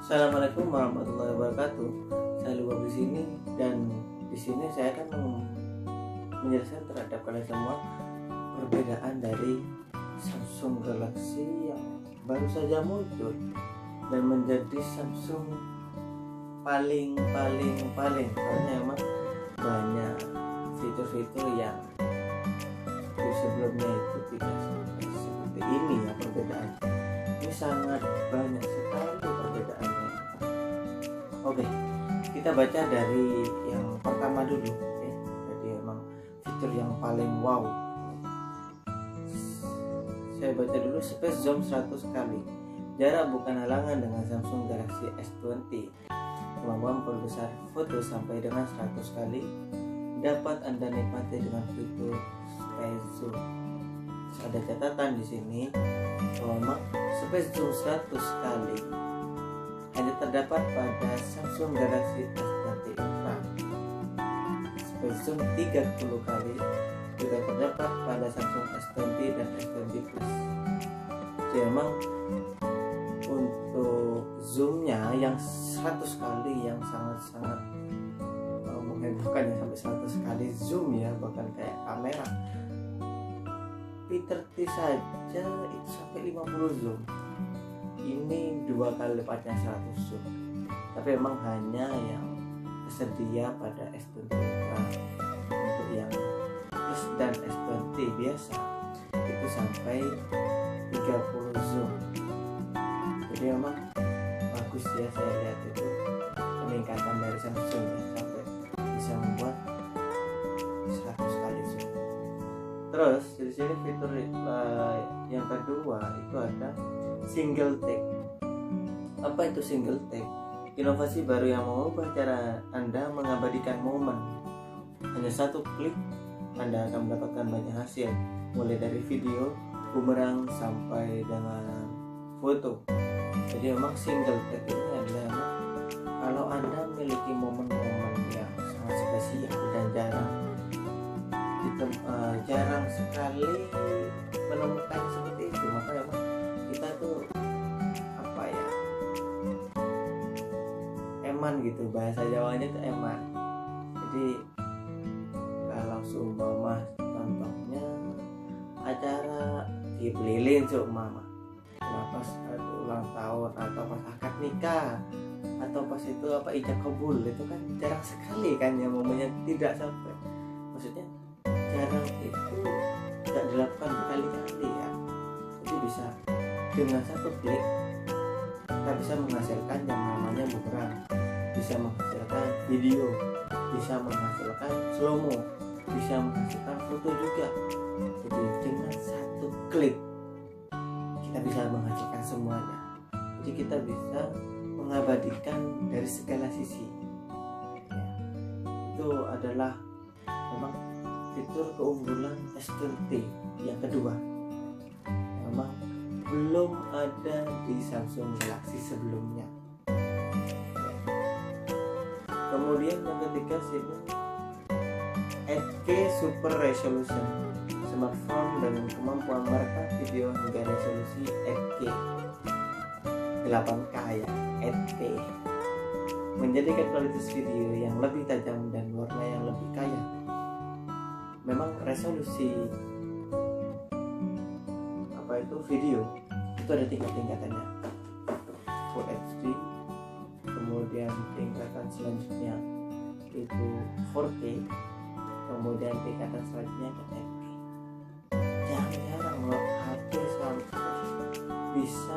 Assalamualaikum warahmatullahi wabarakatuh. Saya Luba di sini dan di sini saya akan menjelaskan terhadap kalian semua perbedaan dari Samsung Galaxy yang baru saja muncul dan menjadi Samsung paling karena emang banyak fitur-fitur yang di sebelumnya itu tidak seperti ini ya perbedaannya. Ini sangat banyak sekali perbedaannya. Oke, kita baca dari yang pertama dulu ya. Jadi emang fitur yang paling wow. Saya baca dulu, Space Zoom 100 kali. Jarak bukan halangan dengan Samsung Galaxy S20. Kemampuan perbesar foto sampai dengan 100 kali dapat Anda nikmati dengan fitur Space Zoom. Ada catatan di sini bahwa Space Zoom 100 kali hanya terdapat pada Samsung Galaxy S20 Ultra. Space Zoom 30 kali juga terdapat pada Samsung S20 dan S20 Plus. Jadi memang untuk zoomnya yang 100 kali yang sangat menghebohkan ya, sampai 100 kali zoom ya, bahkan kayak kamera P30 saja itu sampai 50 zoom. Ini 2 kali lipatnya 100 zoom. Tapi memang hanya yang tersedia pada S20 Ultra. Untuk yang Plus dan S20 biasa itu sampai 30 zoom. Jadi memang bagus ya, saya lihat itu peningkatan dari Samsung ya, sampai bisa membuat 100 kali zoom. Terus di sini fitur yang kedua itu ada single take. Apa itu single take? Inovasi baru yang mengubah cara Anda mengabadikan momen. Hanya satu klik Anda akan mendapatkan banyak hasil, mulai dari video, bumerang sampai dengan foto. Jadi memang single take ini adalah kalau Anda memiliki momen-momen yang sangat spesial dan jarang sekali menemukan seperti itu, maka memang kita tuh eman gitu, bahasa Jawanya tuh eman. Jadi kalau seumpama contohnya acara tiup lilin seumpama pas ulang tahun atau pas akad nikah atau pas itu ijab kabul, itu kan jarang sekali kan ya momennya, tidak sampai, maksudnya jarang itu tidak dilakukan berkali-kali ya. Jadi bisa dengan satu klik kita bisa menghasilkan yang namanya bumerang, bisa menghasilkan video, bisa menghasilkan slow-mo, bisa menghasilkan foto juga. Jadi dengan satu klik kita bisa menghasilkan semuanya. Jadi kita bisa mengabadikan dari segala sisi ya. Itu adalah memang fitur keunggulan S20 yang kedua, memang belum ada di Samsung Galaxy sebelumnya. Kemudian yang ketiga sini 8K Super Resolution. Smartphone dengan kemampuan merekam video hingga resolusi 8K 8K ya, 8K menjadikan kualitas video yang lebih tajam dan warna yang lebih kaya. Memang resolusi video itu ada tingkatannya, Full HD, kemudian tingkatan selanjutnya itu 4K, kemudian tingkatan selanjutnya ke 8K. Jarang loh HP sampai bisa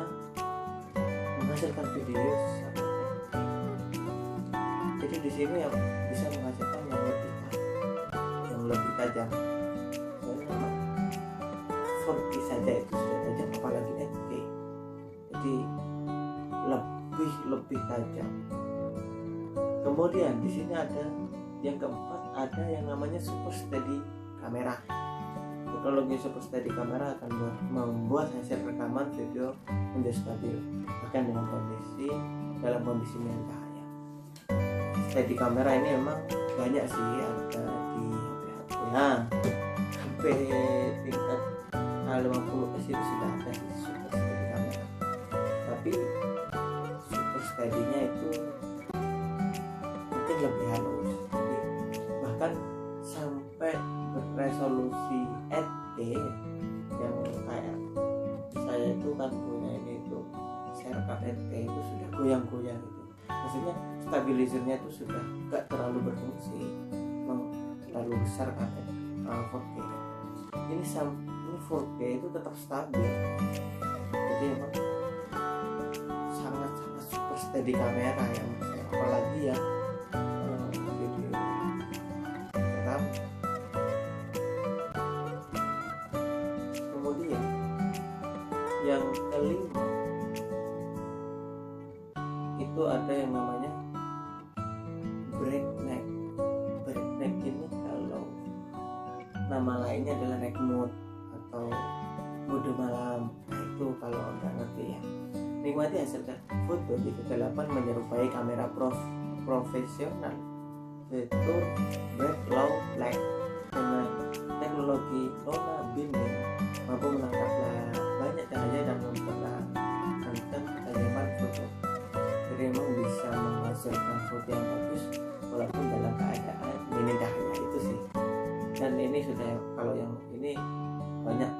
menghasilkan video sampai 8K. Jadi di sini yang bisa menghasilkan yang lebih tajam. Soalnya 4K saja itu sudah tajam, apalagi 8K. Jadi lebih tajam. Kemudian di sini ada yang keempat, ada yang namanya Super Steady Camera. Teknologi Super Steady Camera akan membuat hasil rekaman video menjadi stabil, bahkan dalam kondisi minim cahaya. Steady Camera ini memang banyak sih, ada di HP-HP. Nah, sampai tingkat A50s itu sudah ada Super Steady Camera. Tapi Super Steady itu kan punya ini itu share KTT itu sudah goyang-goyang itu, maksudnya stabilizernya itu sudah gak terlalu berfungsi, memang terlalu besar kan 4K. Ini 4K itu tetap stabil, jadi emang sangat super steady kamera yang apalagi ya video rekam. Kemudian yang kelima itu ada yang namanya breakneck. Breakneck ini kalau nama lainnya adalah night mode atau mode malam. Nah, itu kalau nggak ngerti ya. Nikmati hasil foto di kegelapan menyerupai kamera profesional, yaitu bright low light dengan teknologi nona beaming mampu menangkap banyak cahaya dan mempertahankan ketajaman foto. Jadi memang bisa menghasilkan foto yang bagus walaupun dalam keadaan minim cahaya itu sih. Dan ini sudah, kalau yang ini banyak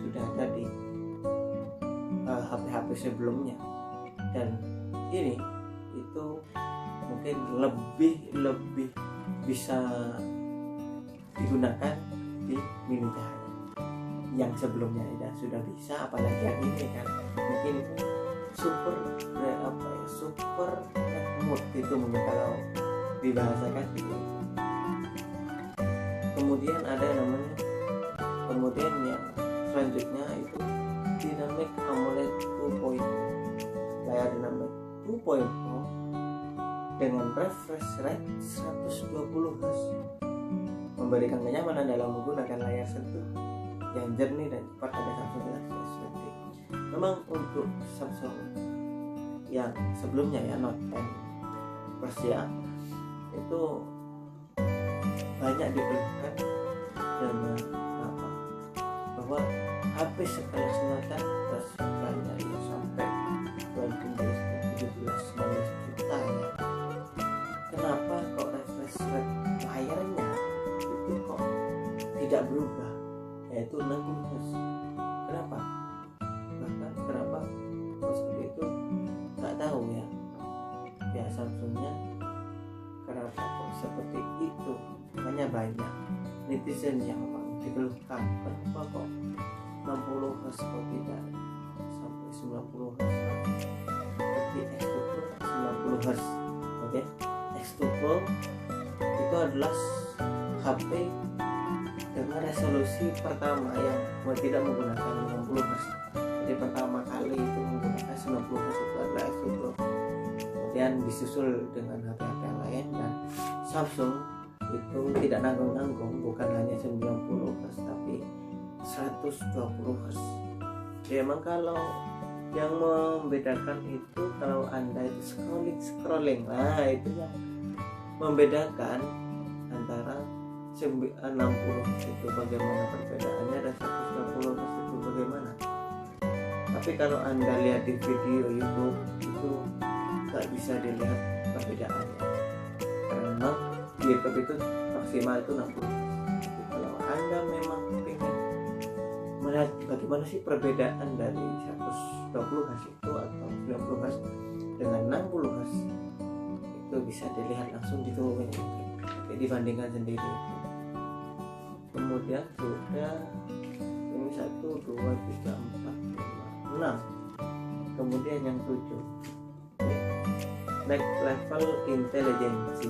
sudah ada di HP-HP sebelumnya, dan ini itu mungkin lebih bisa digunakan di minim cahaya. Yang sebelumnya sudah bisa, apalagi yang ini kan mungkin itu super mode itu mungkin kalau dibahasakan gitu. Kemudian ada namanya, yang selanjutnya itu Dynamic AMOLED 2.0. layar dinamik 2.0 dengan refresh rate 120 Hz memberikan kenyamanan dalam menggunakan layar sentuh yang jernih dan cepat pada Samsung Galaxy S20. Memang untuk Samsung yang sebelumnya ya, Note 10 Plus ya, itu banyak dikeluhkan dengan bahwa HP sekelas Note 10 Plus harganya ya sampai 17-19 juta ya. Kenapa kok refresh rate layarnya itu kok tidak berubah, yaitu 60 Hz? Kenapa? Bahkan kenapa kok seperti itu nggak tahu ya. Ya Samsungnya kenapa kok seperti itu? Makanya banyak netizen yang dikeluhkan, kenapa kok 60 Hz kok tidak sampai 90 Hz? Seperti X2 Pro 90 Hz. Oke, X2 Pro itu adalah HP dengan resolusi pertama yang tidak menggunakan 60 Hz. Jadi pertama kali itu menggunakan 90 Hz itu adalah X2 Pro. Kemudian disusul dengan HP-HP yang lain, dan Samsung itu tidak nanggung-nanggung, bukan hanya 90 Hz tapi 120 Hz. Jadi emang kalau yang membedakan itu kalau Anda itu scrolling, nah itu yang membedakan antara 60 Hz itu bagaimana perbedaannya dan 120 Hz itu bagaimana. Tapi kalau Anda lihat di video YouTube itu nggak bisa dilihat perbedaannya, karena di YouTube itu maksimal itu 60 Hz. Kalau Anda memang ingin melihat bagaimana sih perbedaan dari 120 Hz itu atau 90 Hz dengan 60 Hz, itu bisa dilihat langsung gitu, jadi dibandingkan sendiri itu. Kemudian sudah ini 1, 2, 3, 4, 5, 6. Kemudian yang 7, next level intelligence,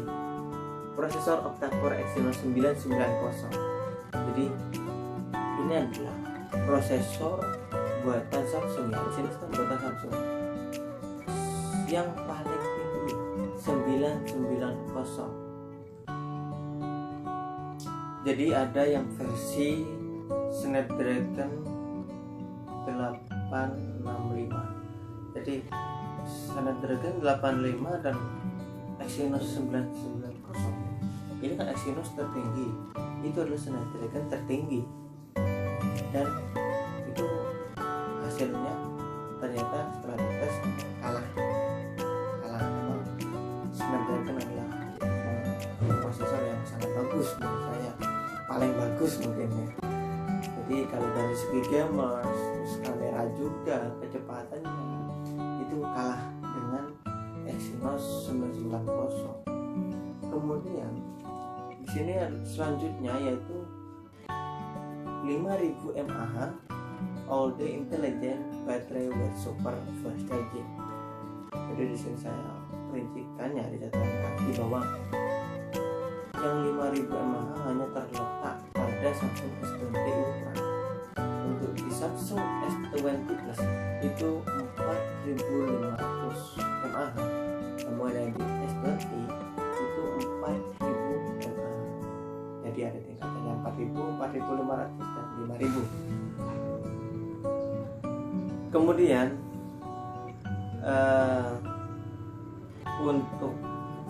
prosesor octa-core Exynos 990. Jadi ini adalah prosesor buatan Samsung ya, sini kan buatan Samsung yang paling tinggi 990. Jadi ada yang versi Snapdragon 865. Jadi Snapdragon 85 dan Exynos 990. Ini kan Exynos tertinggi, itu adalah Snapdragon tertinggi, dan itu hasilnya ternyata setelah dites kalah. Memang Snapdragon adalah prosesor yang sangat bagus menurut saya, paling bagus mungkin ya. Jadi kalau dari segi gamers, terus kamera juga, kecepatannya itu kalah dengan Exynos 990. Kemudian di sini selanjutnya yaitu 5000 mAh all day intelligent battery with super fast charging. Jadi di sini saya rincikan ya di catatan kaki bahwa yang 5000 mAh hanya terletak pada Samsung S20 Ultra. Untuk di Samsung S20 Plus itu 4500 mAh, kemudian di S20 itu 4000 mAh. Jadi ada tingkatannya 4000, 4500 dan 5000. Kemudian untuk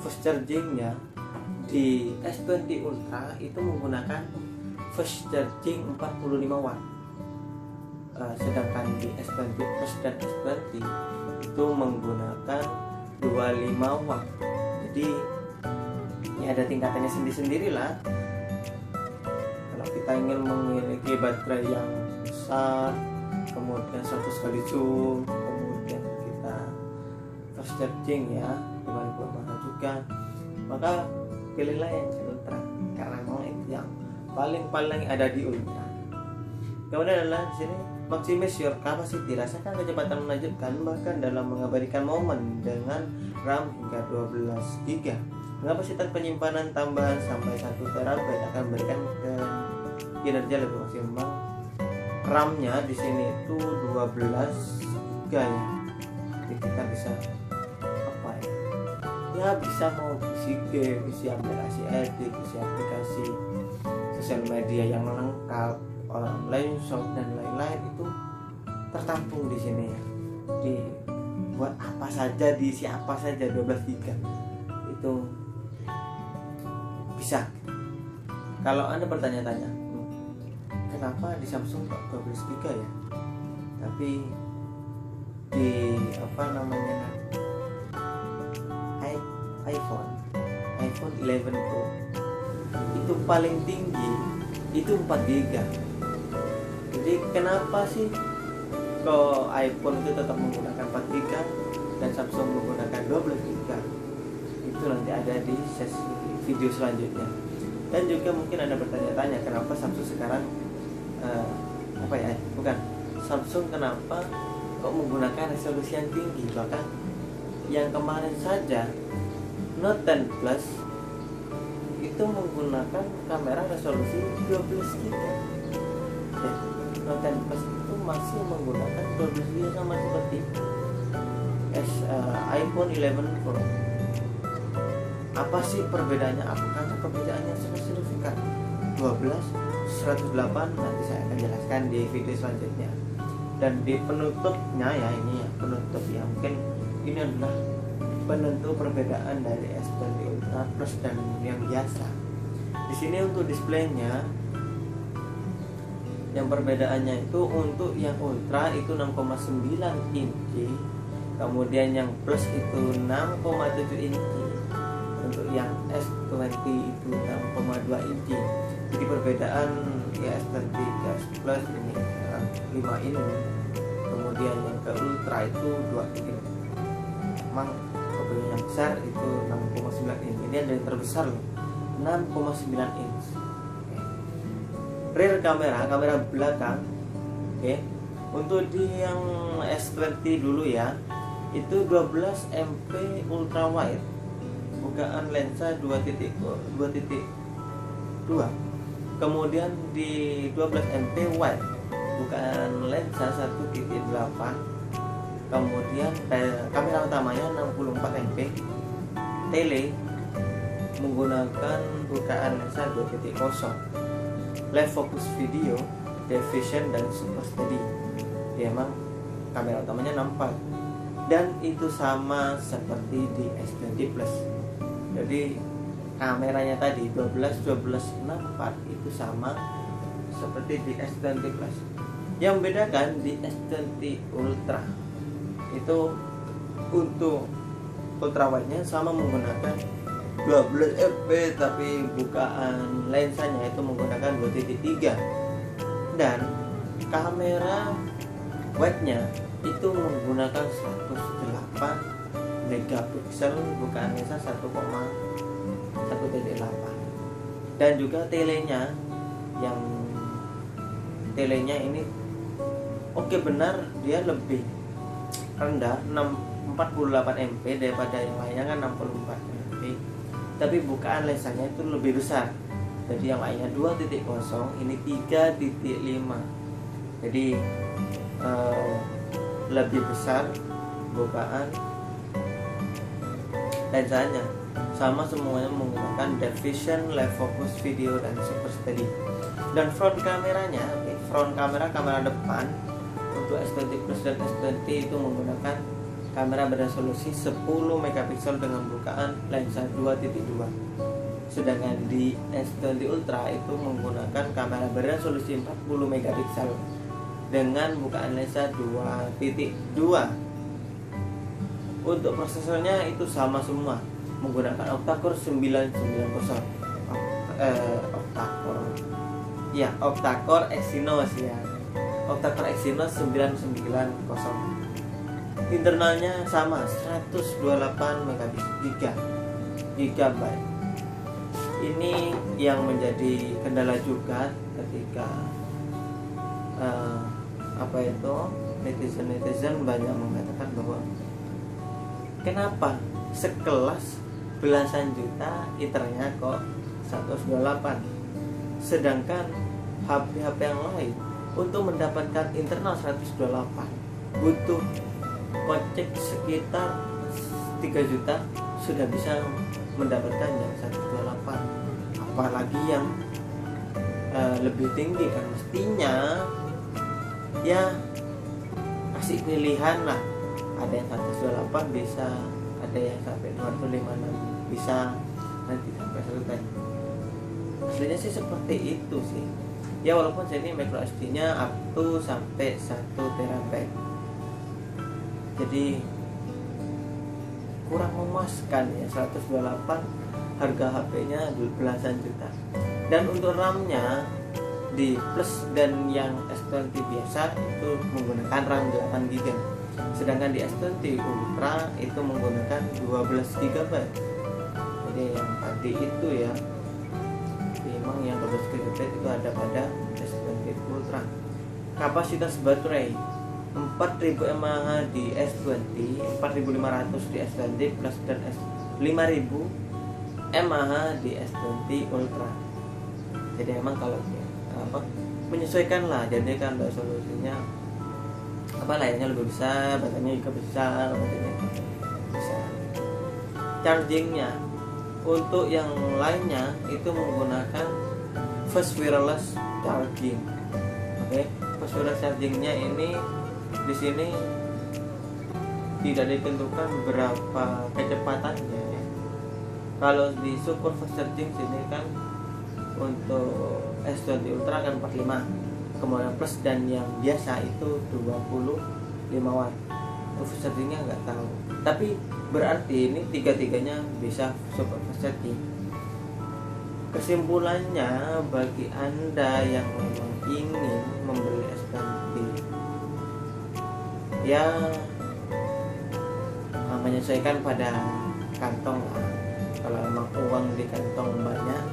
fast chargingnya di S20 Ultra itu menggunakan fast charging 45 watt, sedangkan di S20 Plus dan S20 itu menggunakan 25 watt. Jadi ya ada tingkatannya sendiri-sendiri lah. Kalau kita ingin memiliki baterai yang besar, kemudian 100 kali zoom, kemudian kita fast charging ya 5000 mAh juga, maka pilihlah yang Ultra karena memang itu yang paling ada di Ultra. Kemudian adalah di sini maximize your capacity, rasakan kecepatan menakjubkan bahkan dalam mengabadikan momen dengan RAM hingga 12 GB. Kapasitas penyimpanan tambahan sampai 1 TB akan memberikan kinerja lebih maksimal. RAM-nya di sini itu 12 GB ya. Jadi kita bisa apa ya? Ya bisa mau isi game, isi aplikasi edit, isi aplikasi sosial media yang lengkap, online shop dan lain-lain itu tertampung di sini ya. Di buat apa saja, diisi apa saja 12 GB itu bisa. Kalau Anda bertanya-tanya, kenapa di Samsung kok 12 GB ya? Tapi di iPhone 11 Pro itu paling tinggi itu 4 GB. Jadi kenapa sih kok iPhone itu tetap menggunakan 4 GB dan Samsung menggunakan 12 GB? Itu nanti ada di sesi video selanjutnya. Dan juga mungkin Anda bertanya-tanya kenapa Samsung sekarang Samsung kenapa kok menggunakan resolusi yang tinggi. Bahkan yang kemarin saja Note 10 Plus itu menggunakan kamera resolusi 12 GB ya, Note 10 Plus itu masih menggunakan 12 GB sama seperti iPhone 11 Pro. Apa sih perbedaannya? Apakah perbedaannya signifikan? 12, 108 nanti saya akan jelaskan di video selanjutnya. Dan di penutupnya ya, ini ya penutup ya, mungkin ini adalah penentu perbedaan dari S20 Ultra Plus dan yang biasa. Di sini untuk displaynya, yang perbedaannya itu untuk yang Ultra itu 6,9 inci, kemudian yang Plus itu 6,7 inci, untuk yang S20 itu 6,2 inci. Jadi perbedaan ya S20 ke S Plus ini 5 inci, kemudian yang ke Ultra itu 2 inci. Memang yang besar itu 6,9 inch. Ini ada yang terbesar 6,9 inch. Rear kamera belakang. Untuk di yang S20 dulu ya, itu 12 MP ultra wide, bukaan lensa 2.2. Kemudian di 12 MP wide, bukaan lensa 1.8. Kemudian kamera utamanya 64 MP, tele menggunakan bukaan lensa 2.0, live focus video, depth vision dan super steady. Ya, emang kamera utamanya 64 dan itu sama seperti di S20 Plus. Jadi kameranya tadi 12 64 itu sama seperti di S20 Plus. Yang bedakan di S20 Ultra itu untuk ultra wide-nya sama menggunakan 12 MP, tapi bukaan lensanya itu menggunakan 2.3. Dan kamera wide-nya itu menggunakan 108 megapiksel, bukan lensa 1,1.8. Dan juga telenya ini oke, benar dia lebih rendah 48 MP daripada yang lainnya kan 64 MP, tapi bukaan lensanya itu lebih besar. Jadi yang lainnya 2.0, ini 3.5. Jadi lebih besar bukaan lensanya. Sama semuanya menggunakan depth vision, live focus, video, dan super steady. Dan front kameranya, kamera depan untuk S20 Plus dan S20 itu menggunakan kamera beresolusi 10 megapiksel dengan bukaan lensa 2.2. Sedangkan di S20 Ultra itu menggunakan kamera beresolusi 40 megapiksel dengan bukaan lensa 2.2. Untuk prosesornya itu sama semua, menggunakan octa-core 990. Octa-core Exynos ya. Octa-core Exynos 990. Internalnya sama 128 GB. Ini yang menjadi kendala juga ketika netizen banyak mengatakan bahwa kenapa sekelas belasan juta iternya kok 128, sedangkan HP yang lain untuk mendapatkan internal 128 butuh kocek sekitar 3 juta sudah bisa mendapatkan yang 128, apalagi yang lebih tinggi. Kan mestinya ya kasih pilihan lah, ada yang 128 bisa, ada yang sampai 256 bisa, nanti sampai 1 aslinya sih seperti itu sih ya, walaupun sini micro SD nya up to sampai 1 terabyte. Jadi kurang memuaskan ya, 128 harga HP-nya belasan juta. Dan untuk RAM-nya di Plus dan yang S20 biasa itu menggunakan RAM 8 GB, sedangkan di S20 Ultra itu menggunakan 12 GB. Jadi yang tadi itu ya, memang yang 12 GB itu ada pada S20 Ultra. Kapasitas baterai 4000 mAh di S20, 4500 di S20 Plus dan 5000 mAh di S20 Ultra. Jadi emang kalau menyesuaikan lah, jadi kan resolusinya layarnya lebih besar, baterainya juga besar, chargingnya untuk yang lainnya itu menggunakan fast wireless charging. Fast wireless chargingnya ini di sini tidak ditentukan berapa kecepatannya ya. Kalau di super fast charging sini kan untuk S20 Ultra kan 45, kemudian Plus dan yang biasa itu 25 watt. Untuk fast chargingnya nggak tahu, tapi berarti ini tiga-tiganya bisa super fast charging. Kesimpulannya, bagi Anda yang memang ingin membeli S20 ya menyesuaikan pada kantong lah. Kalau memang uang di kantong banyak,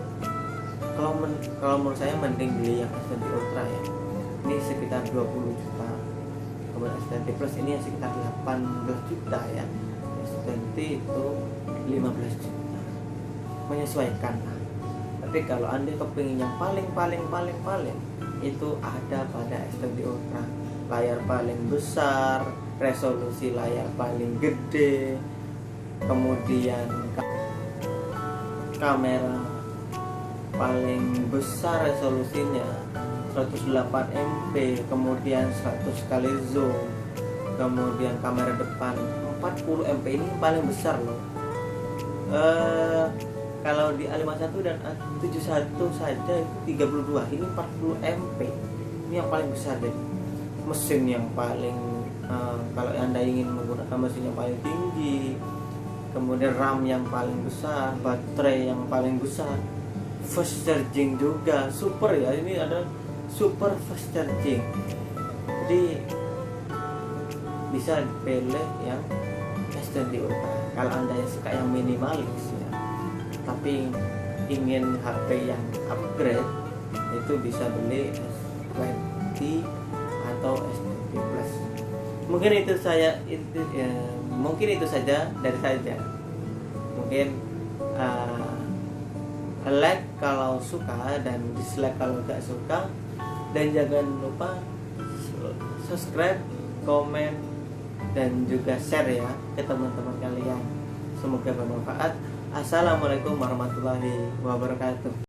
kalau menurut saya mending beli yang S20 Ultra ya. Ini sekitar 20 juta. Kemudian S20 Plus ini sekitar 18 juta ya. S20 itu 15 juta. Menyesuaikan lah. Tapi kalau Anda kepingin yang paling itu ada pada S20 Ultra. Layar paling besar, resolusi layar paling gede, kemudian kamera paling besar resolusinya 108 MP, kemudian 100 kali zoom, kemudian kamera depan 40 MP. Ini paling besar loh. Kalau di A51 dan A71 saja itu 32, ini 40 MP. Ini yang paling besar deh. Mesin yang paling kalau Anda ingin menggunakan mesin yang paling tinggi, kemudian RAM yang paling besar, baterai yang paling besar, fast charging juga super ya. Ini ada super fast charging. Jadi bisa pilih yang S20 Ultra kalau anda yang suka yang minimalis ya, tapi ingin HP yang upgrade itu bisa beli S20 atau S20 Plus. Mungkin itu saja dari saya. Mungkin like kalau suka dan dislike kalau tidak suka, dan jangan lupa subscribe, komen, dan juga share ya ke teman-teman kalian. Semoga bermanfaat. Assalamualaikum warahmatullahi wabarakatuh.